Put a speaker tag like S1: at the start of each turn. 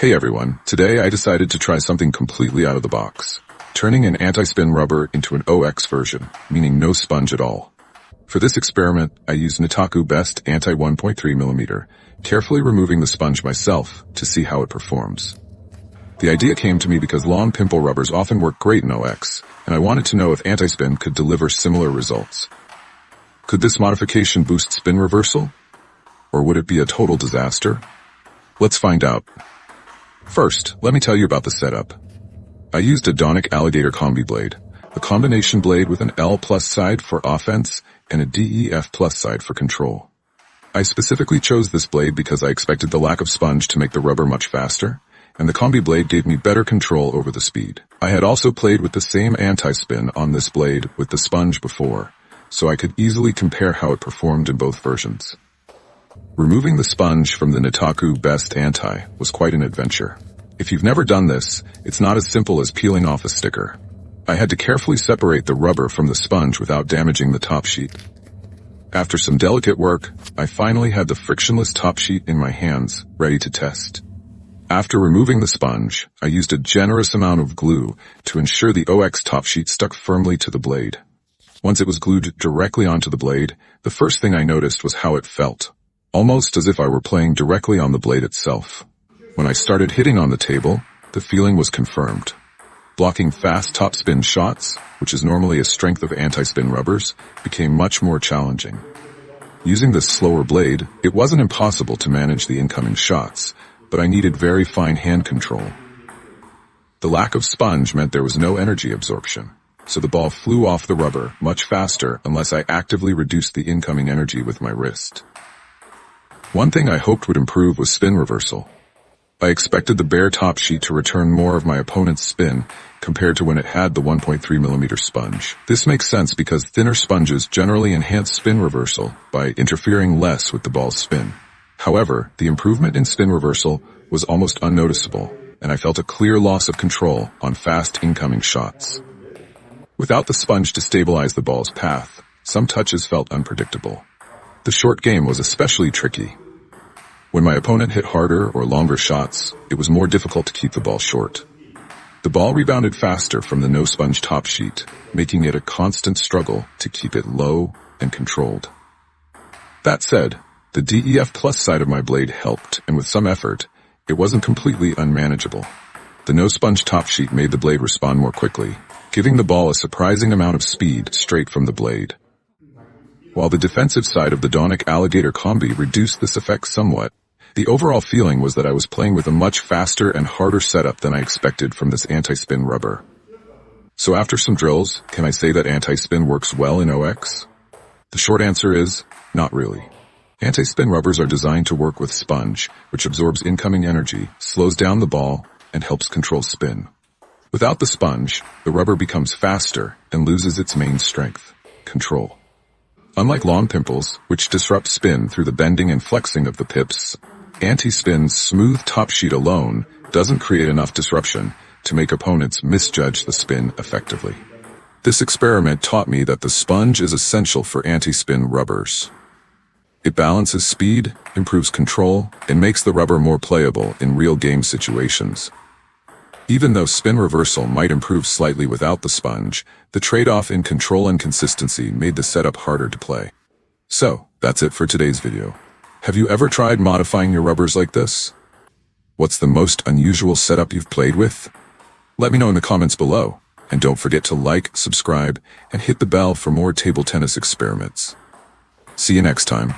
S1: Hey everyone, today I decided to try something completely out of the box. Turning an anti-spin rubber into an OX version, meaning no sponge at all. For this experiment, I used Nittaku Best Anti 1.3mm, carefully removing the sponge myself to see how it performs. The idea came to me because long pimple rubbers often work great in OX, and I wanted to know if anti-spin could deliver similar results. Could this modification boost spin reversal? Or would it be a total disaster? Let's find out. First, let me tell you about the setup. I used a Donic Alligator Combi blade, a combination blade with an L+ side for offense and a DEF+ side for control. I specifically chose this blade because I expected the lack of sponge to make the rubber much faster, and the combi blade gave me better control over the speed. I had also played with the same anti-spin on this blade with the sponge before, so I could easily compare how it performed in both versions. Removing the sponge from the Nittaku Best Anti was quite an adventure. If you've never done this, it's not as simple as peeling off a sticker. I had to carefully separate the rubber from the sponge without damaging the top sheet. After some delicate work, I finally had the frictionless top sheet in my hands, ready to test. After removing the sponge, I used a generous amount of glue to ensure the OX top sheet stuck firmly to the blade. Once it was glued directly onto the blade, the first thing I noticed was how it felt. Almost as if I were playing directly on the blade itself. When I started hitting on the table, the feeling was confirmed. Blocking fast topspin shots, which is normally a strength of anti-spin rubbers, became much more challenging. Using this slower blade, it wasn't impossible to manage the incoming shots, but I needed very fine hand control. The lack of sponge meant there was no energy absorption, so the ball flew off the rubber much faster unless I actively reduced the incoming energy with my wrist. One thing I hoped would improve was spin reversal. I expected the bare top sheet to return more of my opponent's spin compared to when it had the 1.3mm sponge. This makes sense because thinner sponges generally enhance spin reversal by interfering less with the ball's spin. However, the improvement in spin reversal was almost unnoticeable, and I felt a clear loss of control on fast incoming shots. Without the sponge to stabilize the ball's path, some touches felt unpredictable. The short game was especially tricky. When my opponent hit harder or longer shots, it was more difficult to keep the ball short. The ball rebounded faster from the no-sponge top sheet, making it a constant struggle to keep it low and controlled. That said, the DEF+ side of my blade helped, and with some effort, it wasn't completely unmanageable. The no-sponge top sheet made the blade respond more quickly, giving the ball a surprising amount of speed straight from the blade. While the defensive side of the Donic Alligator Combi reduced this effect somewhat, the overall feeling was that I was playing with a much faster and harder setup than I expected from this anti-spin rubber. So after some drills, can I say that anti-spin works well in OX? The short answer is, not really. Anti-spin rubbers are designed to work with sponge, which absorbs incoming energy, slows down the ball, and helps control spin. Without the sponge, the rubber becomes faster and loses its main strength, control. Unlike long pimples, which disrupt spin through the bending and flexing of the pips, anti-spin's smooth top sheet alone doesn't create enough disruption to make opponents misjudge the spin effectively. This experiment taught me that the sponge is essential for anti-spin rubbers. It balances speed, improves control, and makes the rubber more playable in real game situations. Even though spin reversal might improve slightly without the sponge, the trade-off in control and consistency made the setup harder to play. So, that's it for today's video. Have you ever tried modifying your rubbers like this? What's the most unusual setup you've played with? Let me know in the comments below, and don't forget to like, subscribe, and hit the bell for more table tennis experiments. See you next time.